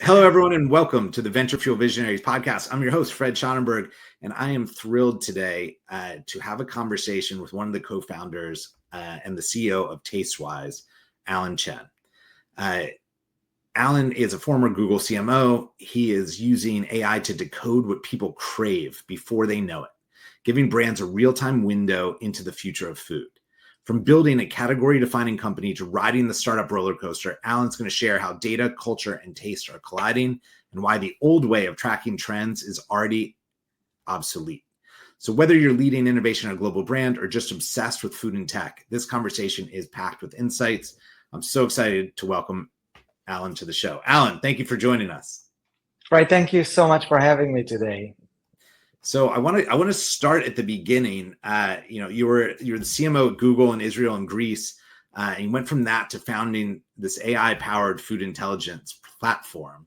Hello, everyone, and welcome to the Venture Fuel Visionaries podcast. I'm your host, Fred Schonenberg, and I am thrilled today to have a conversation with one of the co-founders and the CEO of Tastewise, Alon Chen. Alon is a former Google CMO. He is using AI to decode what people crave before they know it, giving brands a real-time window into the future of food. From building a category-defining company to riding the startup roller coaster, Alon's going to share how data, culture, and taste are colliding and why the old way of tracking trends is already obsolete. So whether you're leading innovation in a global brand or just obsessed with food and tech, this conversation is packed with insights. I'm so excited to welcome Alon to the show. Alon, thank you for joining us. Right. Thank you so much for having me today. So I want to start at the beginning. You're the CMO at Google in Israel and Greece, and you went from that to founding this AI-powered food intelligence platform.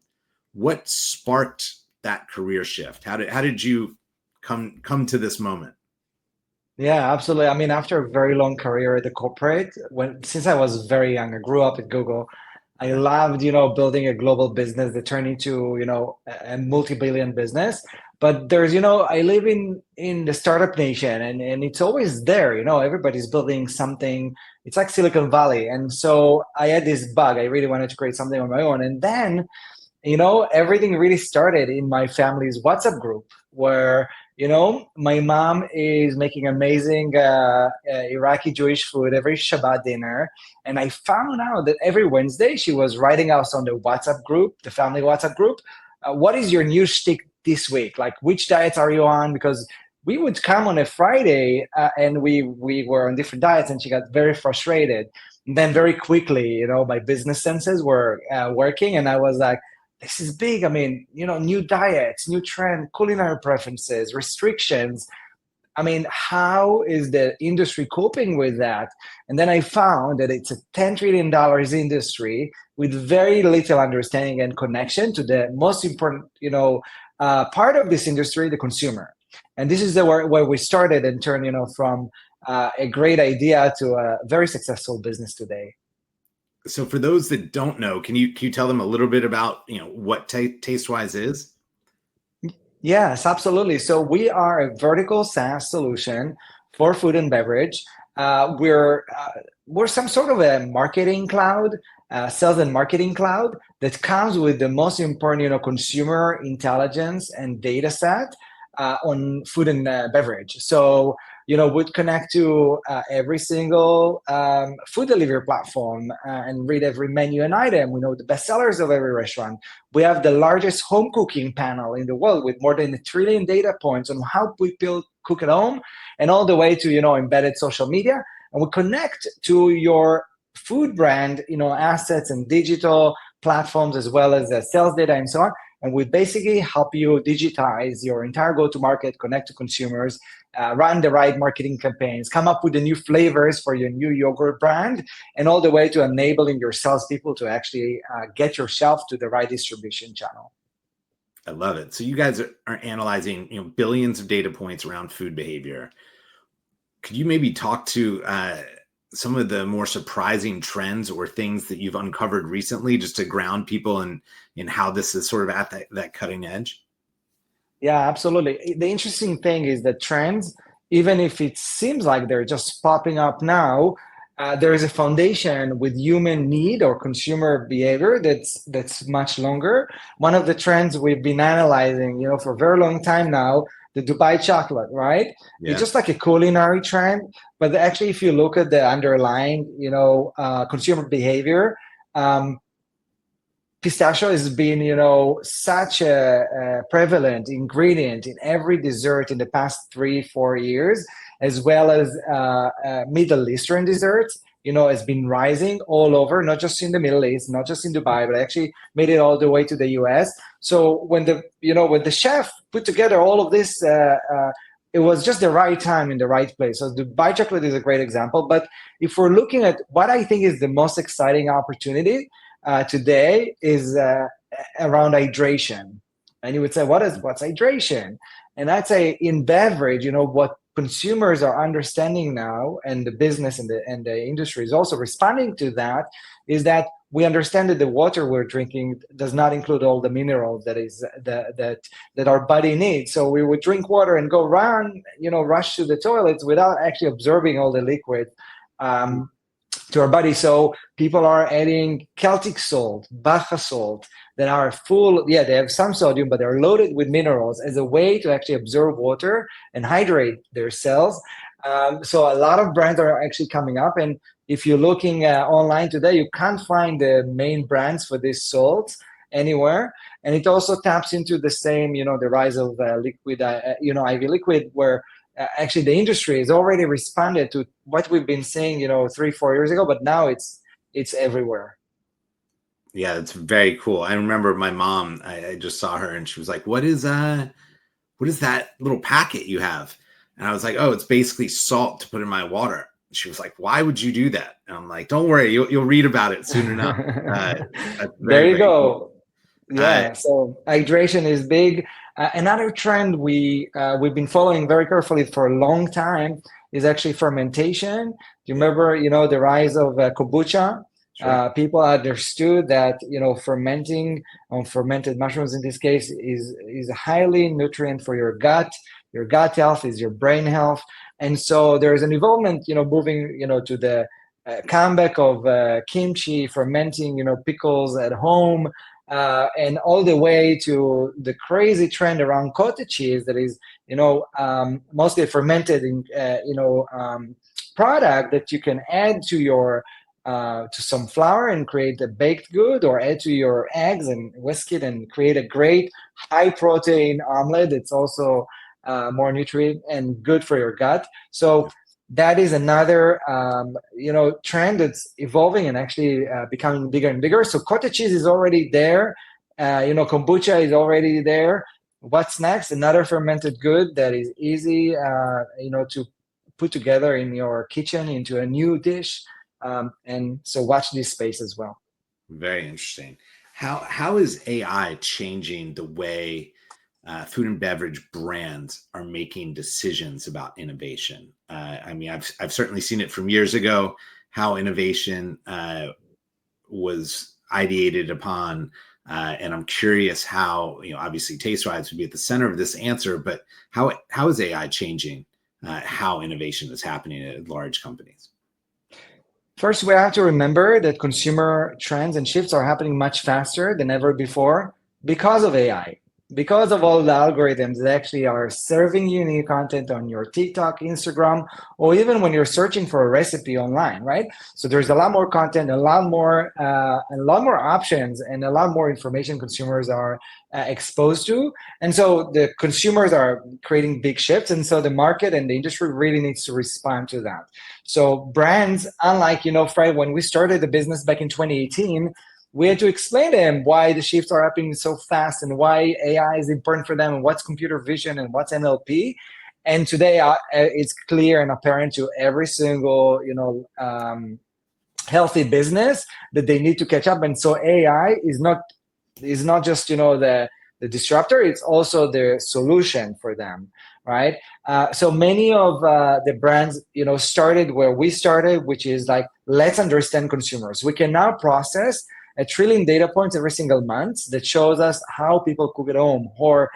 What sparked that career shift? How did you come to this moment? Yeah, absolutely. I mean, after a very long career at the corporate, since I was very young, I grew up at Google. I loved, building a global business that turned into, a multi-billion business. But I live in the startup nation and it's always there, everybody's building something. It's like Silicon Valley. And so I had this bug. I really wanted to create something on my own. And then, everything really started in my family's WhatsApp group where, my mom is making amazing Iraqi Jewish food every Shabbat dinner. And I found out that every Wednesday she was writing us on the WhatsApp group, the family WhatsApp group, what is your new shtick this week? Like, which diets are you on? Because we would come on a Friday and we were on different diets, and she got very frustrated. And then very quickly, my business senses were working, and I was like, this is big. I mean, new diets, new trend, culinary preferences, restrictions. I mean, how is the industry coping with that? And then I found that it's a $10 trillion industry with very little understanding and connection to the most important, part of this industry, the consumer. And this is where we started and turned, from a great idea to a very successful business today. So for those that don't know, can you tell them a little bit about, what Tastewise is? Yes, absolutely. So we are a vertical SaaS solution for food and beverage. We're some sort of a marketing cloud, sales and marketing cloud that comes with the most important, consumer intelligence and data set on food and beverage. So, would connect to every single food delivery platform and read every menu and item. We know the best sellers of every restaurant. We have the largest home cooking panel in the world with more than 1 trillion data points on how people cook at home and all the way to, embedded social media. And we connect to your food brand, assets and digital platforms, as well as sales data and so on. And we basically help you digitize your entire go-to-market, connect to consumers, run the right marketing campaigns, come up with the new flavors for your new yogurt brand, and all the way to enabling your salespeople to actually get your shelf to the right distribution channel. I love it. So you guys are analyzing, billions of data points around food behavior. Could you maybe talk to some of the more surprising trends or things that you've uncovered recently, just to ground people in how this is sort of at that cutting edge? Yeah, absolutely. The interesting thing is that trends, even if it seems like they're just popping up now, there is a foundation with human need or consumer behavior that's much longer. One of the trends we've been analyzing, for a very long time now, the Dubai chocolate, right? Yeah. It's just like a culinary trend, but actually, if you look at the underlying, consumer behavior, pistachio has been, such a prevalent ingredient in every dessert in the past 3-4 years, as well as Middle Eastern desserts. Has been rising all over, not just in the Middle East, not just in Dubai, but actually made it all the way to the US. So when the chef put together all of this, it was just the right time in the right place. So Dubai chocolate is a great example. But if we're looking at what I think is the most exciting opportunity today is around hydration. And you would say, what's hydration? And I'd say in beverage, what consumers are understanding now, and the business and the industry is also responding to that, is that we understand that the water we're drinking does not include all the minerals that our body needs. So we would drink water and go run, rush to the toilets without actually absorbing all the liquid to our body. So people are adding Celtic salt, Baja salt, that are full, they have some sodium, but they're loaded with minerals as a way to actually absorb water and hydrate their cells. So a lot of brands are actually coming up. And if you're looking online today, you can't find the main brands for these salts anywhere. And it also taps into the same, the rise of liquid, IV liquid, where actually the industry has already responded to what we've been saying, 3-4 years ago, but now it's everywhere. Yeah, it's very cool. I remember my mom, I just saw her and she was like, what is that little packet you have? And I was like, oh, it's basically salt to put in my water. She was like, why would you do that? And I'm like, don't worry, you'll read about it soon enough. There you go. Cool. Yeah, so hydration is big. Another trend we've been following very carefully for a long time is actually fermentation. Do you remember, the rise of kombucha? Sure. People understood that fermenting on fermented mushrooms in this case is highly nutrient for your gut. Your gut health is your brain health, and so there's an involvement, moving, to the comeback of kimchi, fermenting, pickles at home, and all the way to the crazy trend around cottage cheese that is, mostly fermented in, product that you can add to your to some flour and create a baked good, or add to your eggs and whisk it and create a great high protein omelet. It's also more nutrient and good for your gut. So that is another trend that's evolving and actually becoming bigger and bigger. So cottage cheese is already there. Kombucha is already there. What's next? Another fermented good that is easy to put together in your kitchen into a new dish. And so watch this space as well. Very interesting. How is AI changing the way food and beverage brands are making decisions about innovation? I mean, I've certainly seen it from years ago, how innovation was ideated upon. And I'm curious how, obviously Tastewise would be at the center of this answer, but how is AI changing how innovation is happening at large companies? First, we have to remember that consumer trends and shifts are happening much faster than ever before because of AI, because of all the algorithms that actually are serving you new content on your TikTok, Instagram, or even when you're searching for a recipe online, right? So there's a lot more content, a lot more options, and a lot more information consumers are exposed to. And so the consumers are creating big shifts. And so the market and the industry really needs to respond to that. So brands, unlike, Fred, when we started the business back in 2018, we had to explain to them why the shifts are happening so fast and why AI is important for them and what's computer vision and what's NLP. And today it's clear and apparent to every single, healthy business that they need to catch up. And so AI is not just, the disruptor, it's also the solution for them, right? So many of the brands, started where we started, which is like, let's understand consumers. We can now process 1 trillion data points every single month that shows us how people cook at home, or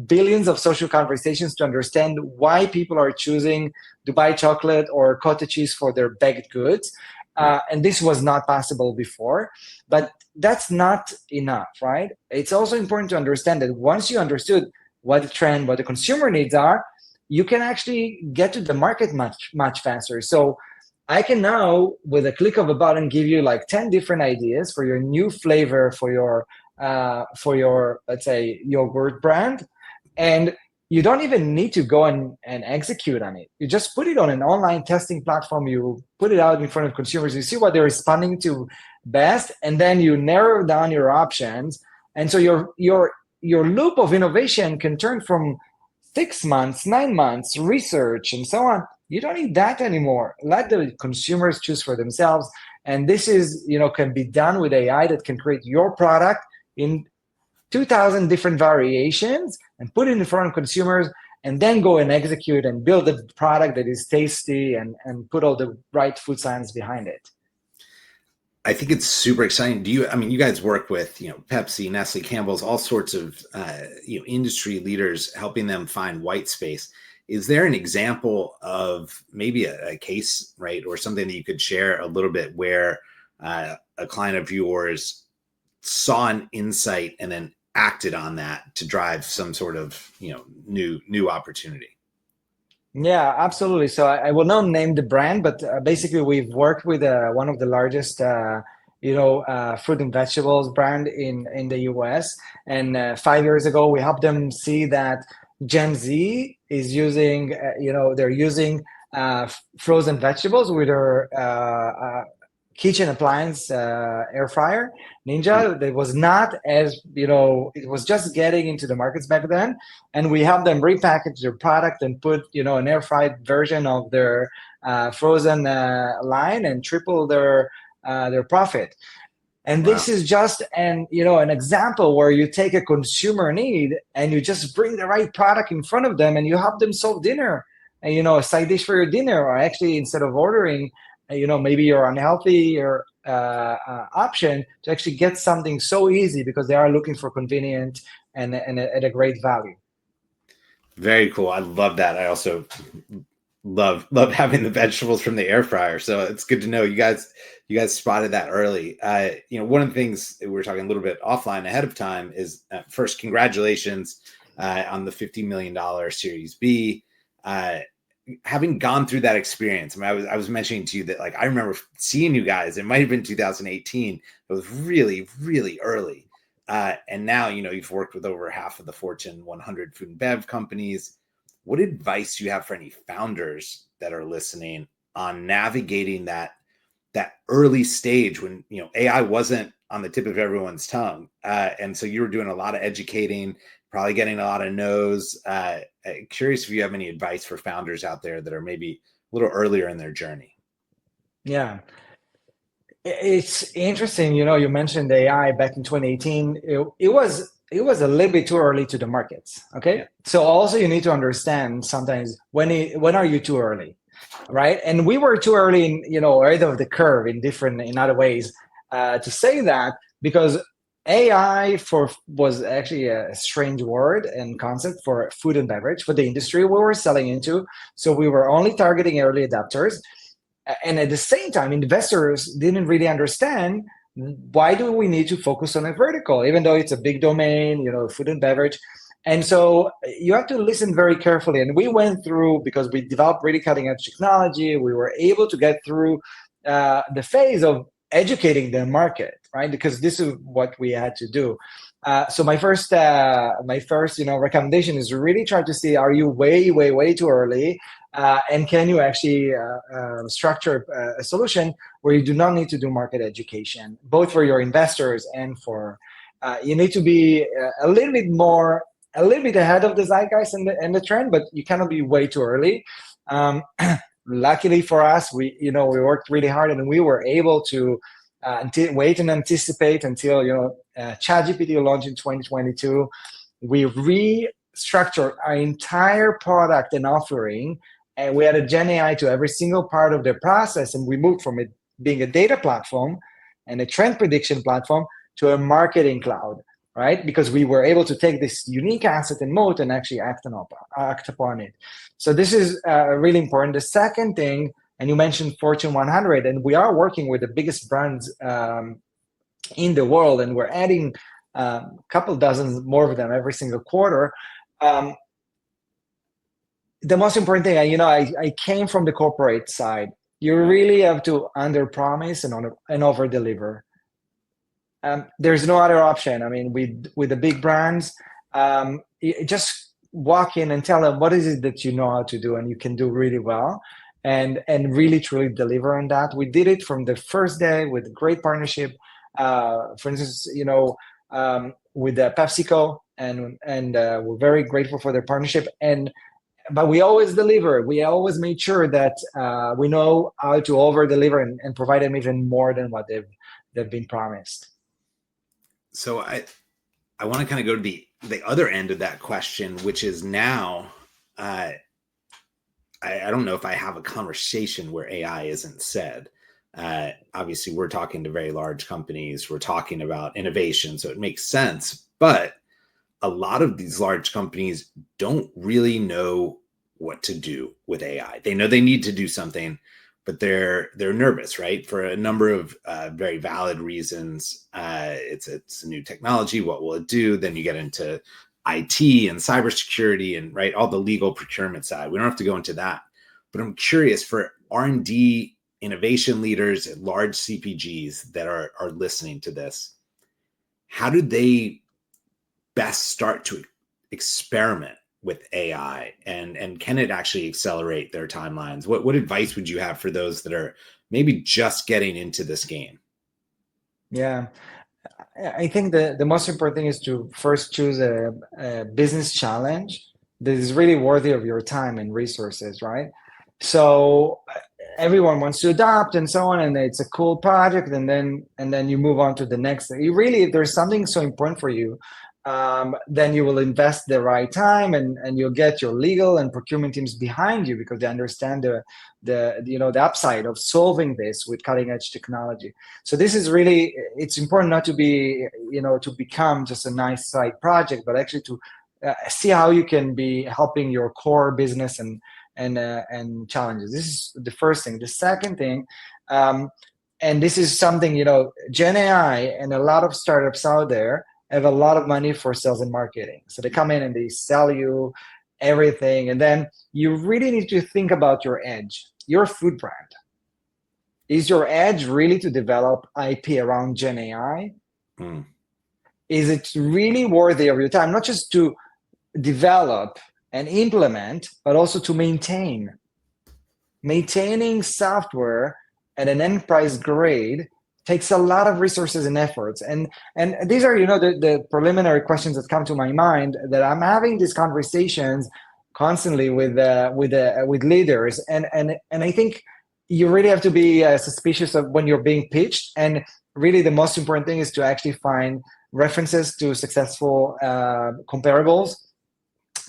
billions of social conversations to understand why people are choosing Dubai chocolate or cottage cheese for their baked goods. And this was not possible before, but that's not enough, right? It's also important to understand that once you understood what the trend, what the consumer needs are, you can actually get to the market much, much faster. So I can now, with a click of a button, give you like 10 different ideas for your new flavor for your, let's say, yogurt brand. And you don't even need to go and execute on it. You just put it on an online testing platform. You put it out in front of consumers. You see what they're responding to best, and then you narrow down your options. And so your loop of innovation can turn from 6 months, 9 months, research, and so on. You don't need that anymore. Let the consumers choose for themselves. And this is, can be done with AI that can create your product in 2,000 different variations and put it in front of consumers, and then go and execute and build a product that is tasty and put all the right food science behind it. I think it's super exciting. I mean, you guys work with, Pepsi, Nestle, Campbell's, all sorts of, industry leaders, helping them find white space. Is there an example of maybe a case, right, or something that you could share a little bit where a client of yours saw an insight and then acted on that to drive some sort of, new opportunity? Yeah, absolutely. So I will not name the brand, but basically we've worked with one of the largest, fruit and vegetables brand in the US. And 5 years ago, we helped them see that Gen Z is using, they're using frozen vegetables with their kitchen appliance air fryer Ninja. That was not as, it was just getting into the markets back then, and we helped them repackage their product and put an air fried version of their frozen line and triple their profit. And Wow. this is just an example where you take a consumer need and you just bring the right product in front of them and you help them solve dinner and a side dish for your dinner, or actually instead of ordering maybe your unhealthy or option, to actually get something so easy because they are looking for convenient and at a great value. Very cool. I love that. I also love having the vegetables from the air fryer. So it's good to know you guys spotted that early. One of the things we were talking a little bit offline ahead of time is, first, congratulations on the $50 million Series B. Having gone through that experience, I mean, I was mentioning to you that, like, I remember seeing you guys. It might have been 2018. It was really, really early. And now, you've worked with over half of the Fortune 100 food and bev companies. What advice do you have for any founders that are listening on navigating that early stage when, AI wasn't on the tip of everyone's tongue? And so you were doing a lot of educating, probably getting a lot of no's. Curious if you have any advice for founders out there that are maybe a little earlier in their journey. Yeah. It's interesting, you mentioned AI back in 2018. It was a little bit too early to the markets. Okay. Yeah. So also you need to understand sometimes when are you too early, right? And we were too early in, ahead of the curve in other ways to say that, because AI was actually a strange word and concept for food and beverage for the industry we were selling into. So we were only targeting early adopters. And at the same time, investors didn't really understand why do we need to focus on a vertical, even though it's a big domain, food and beverage. And so you have to listen very carefully. And we went through, because we developed really cutting edge technology, we were able to get through the phase of educating the market, right? Because this is what we had to do. So my first recommendation is really try to see, are you way, way, way too early? And can you actually structure a solution where you do not need to do market education, both for your investors and for, you need to be a little bit ahead of the zeitgeist and the trend, but you cannot be way too early. Luckily for us, we worked really hard and we were able to wait and anticipate until, ChatGPT launched in 2022. We restructured our entire product and offering, and we added Gen AI to every single part of the process. And we moved from it being a data platform and a trend prediction platform to a marketing cloud, right? Because we were able to take this unique asset and moat and actually act upon it. So this is really important. The second thing, and you mentioned Fortune 100, and we are working with the biggest brands in the world, and we're adding a couple dozen more of them every single quarter. The most important thing, I came from the corporate side. You really have to under promise and over deliver. There's no other option. I mean, with the big brands, just walk in and tell them what is it that you know how to do and you can do really well, and really truly deliver on that. We did it from the first day with great partnership. For instance, with PepsiCo, and we're very grateful for their partnership. But we always deliver. We always made sure that we know how to over deliver and provide them even more than what they've been promised. So I want to kind of go to the other end of that question, which is now, I don't know if I have a conversation where AI isn't said. Obviously, we're talking to very large companies. We're talking about innovation, so it makes sense. But a lot of these large companies don't really know what to do with AI. They know they need to do something, but they're nervous, right? For a number of very valid reasons. It's a new technology. What will it do? Then you get into IT and cybersecurity and right all the legal procurement side. We don't have to go into that, but I'm curious for R&D innovation leaders at large CPGs that are listening to this. How do they best start to experiment with AI, and can it actually accelerate their timelines? What advice would you have for those that are maybe just getting into this game? Yeah. I think the most important thing is to first choose a business challenge that is really worthy of your time and resources, right? So everyone wants to adopt and so on, and it's a cool project, and then you move on to the next. You really, if there's something so important for you, then you will invest the right time, and you'll get your legal and procurement teams behind you because they understand the upside of solving this with cutting edge technology. So this is really, it's important not to be, to become just a nice side project, but actually to see how you can be helping your core business and challenges. This is the first thing. The second thing, and this is something, Gen AI and a lot of startups out there have a lot of money for sales and marketing. So they come in and they sell you everything. And then you really need to think about your edge, your food brand. Is your edge really to develop IP around Gen AI? Mm. Is it really worthy of your time? Not just to develop and implement, but also to maintain. Maintaining software at an enterprise grade takes a lot of resources and efforts. And these are, the preliminary questions that come to my mind, that I'm having these conversations constantly with leaders. And I think you really have to be suspicious of when you're being pitched. And really the most important thing is to actually find references to successful comparables.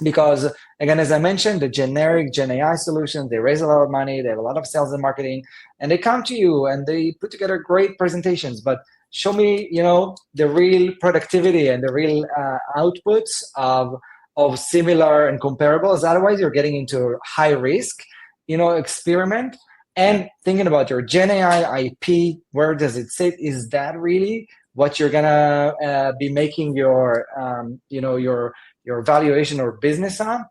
Because again, as I mentioned, the generic Gen AI solutions, they raise a lot of money, they have a lot of sales and marketing, and they come to you and they put together great presentations. But show me, the real productivity and the real outputs of similar and comparables. Otherwise, you're getting into high risk, experiment. And thinking about your Gen AI IP, where does it sit? Is that really what you're gonna be making your valuation or business on?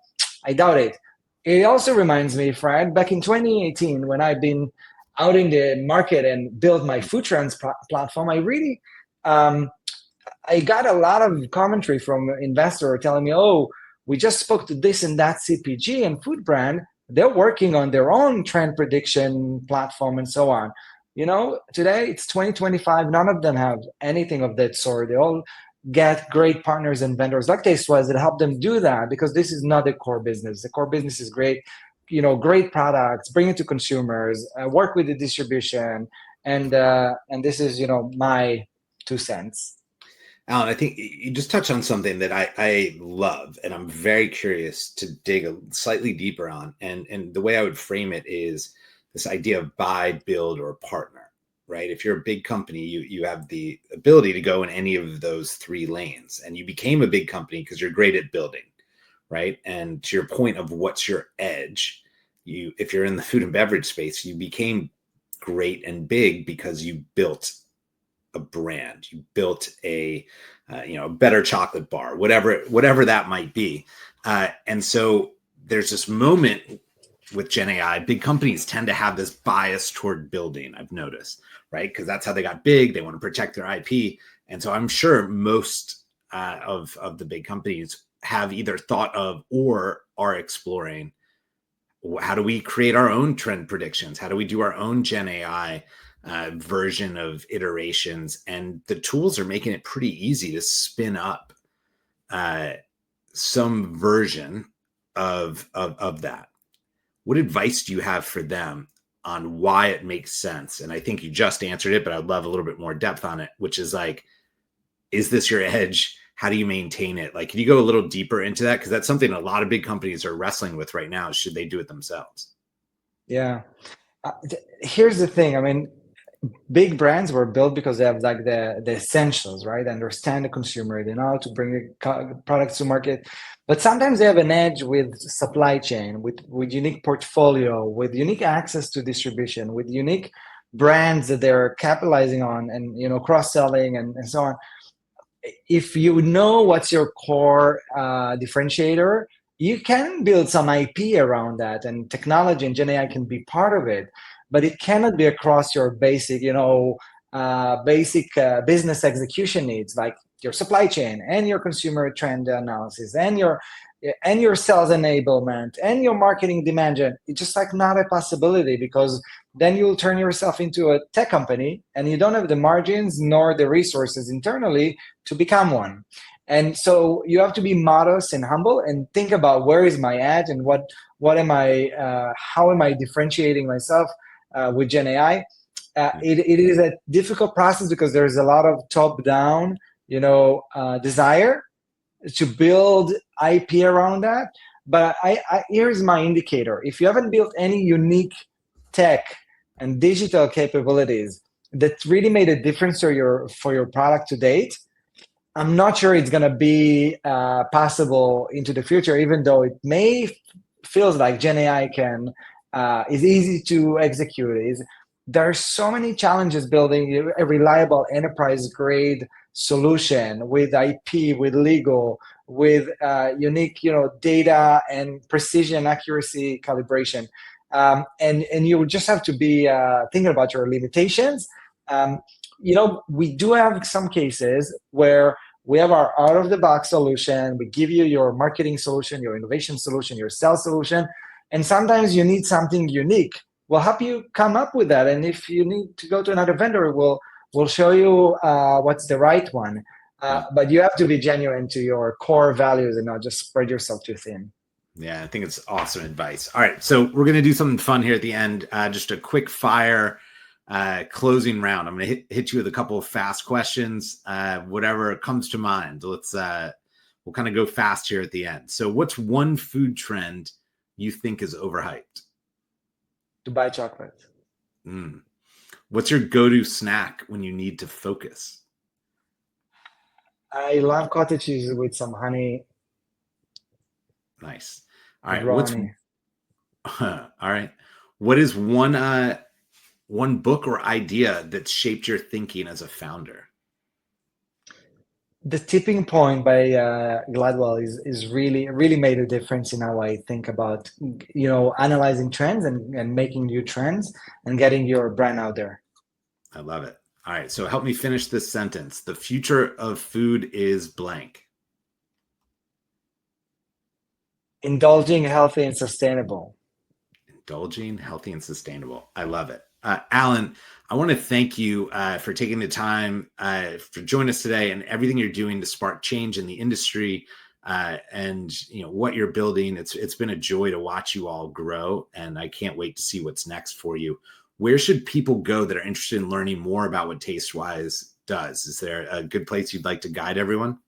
I doubt it. It also reminds me, Fred, back in 2018, when I've been out in the market and built my food trends platform, I really, I got a lot of commentary from investors telling me, oh, we just spoke to this and that CPG and food brand. They're working on their own trend prediction platform and so on. Today it's 2025. None of them have anything of that sort. They all get great partners and vendors like Tastewise that help them do that, because this is not the core business. The core business is great, great products, bring it to consumers, work with the distribution, and this is my 2 cents. Alon, I think you just touched on something that I love, and I'm very curious to dig a slightly deeper on. And the way I would frame it is this idea of buy, build, or partner, right? If you're a big company, you have the ability to go in any of those three lanes, and you became a big company because you're great at building, right? And to your point of what's your edge, if you're in the food and beverage space, you became great and big because you built a brand, you built a better chocolate bar, whatever that might be. And so there's this moment with Gen AI, big companies tend to have this bias toward building, I've noticed, right? Because that's how they got big. They want to protect their IP. And so I'm sure most of the big companies have either thought of or are exploring, how do we create our own trend predictions? How do we do our own Gen AI version of iterations? And the tools are making it pretty easy to spin up some version of that. What advice do you have for them on why it makes sense? And I think you just answered it, but I'd love a little bit more depth on it, which is like, is this your edge? How do you maintain it? Like, can you go a little deeper into that? Because that's something a lot of big companies are wrestling with right now. Should they do it themselves? Yeah. Here's the thing. I mean, big brands were built because they have like the essentials, right? They understand the consumer, they know how to bring the products to market. But sometimes they have an edge with supply chain, with unique portfolio, with unique access to distribution, with unique brands that they're capitalizing on, and cross-selling and so on. If you know what's your core differentiator, you can build some IP around that, and technology and Gen AI can be part of it, but it cannot be across your basic, business execution needs, like your supply chain and your consumer trend analysis and your sales enablement and your marketing demand gen. It's just like not a possibility, because then you'll turn yourself into a tech company and you don't have the margins nor the resources internally to become one. And so you have to be modest and humble and think about, where is my edge, and what am I how am I differentiating myself with Gen AI. It is a difficult process because there's a lot of top down desire to build IP around that. But here's my indicator: if you haven't built any unique tech and digital capabilities that really made a difference for your product to date, I'm not sure it's going to be possible into the future, even though it may feels like Gen AI is easy to execute. There are so many challenges building a reliable enterprise grade solution with IP, with legal, with unique data and precision, accuracy, calibration. And you just have to be thinking about your limitations. We do have some cases where we have our out-of-the-box solution. We give you your marketing solution, your innovation solution, your sales solution, and sometimes you need something unique. We'll help you come up with that. And if you need to go to another vendor, we'll show you what's the right one. But you have to be genuine to your core values and not just spread yourself too thin. Yeah, I think it's awesome advice. All right, so we're going to do something fun here at the end. Just a quick fire closing round. I'm going to hit you with a couple of fast questions, whatever comes to mind. We'll kind of go fast here at the end. So what's one food trend you think is overhyped? Dubai chocolate. What's your go-to snack when you need to focus? I love cottage cheese with some honey. Nice. All right. All right. What is one book or idea that shaped your thinking as a founder? The Tipping Point by Gladwell is really made a difference in how I think about analyzing trends and making new trends and getting your brand out there. I love it. All right, so help me finish this sentence. The future of food is blank. Indulging, healthy, and sustainable. Indulging, healthy, and sustainable. I love it. Alon, I want to thank you for taking the time for joining us today, and everything you're doing to spark change in the industry and what you're building. It's been a joy to watch you all grow, and I can't wait to see what's next for you. Where should people go that are interested in learning more about what Tastewise does? Is there a good place you'd like to guide everyone?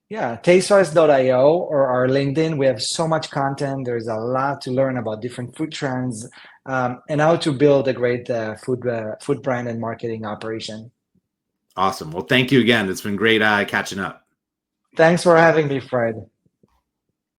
Yeah, tastewise.io or our LinkedIn. We have so much content. There's a lot to learn about different food trends and how to build a great food brand and marketing operation. Awesome. Well, thank you again. It's been great catching up. Thanks for having me, Fred.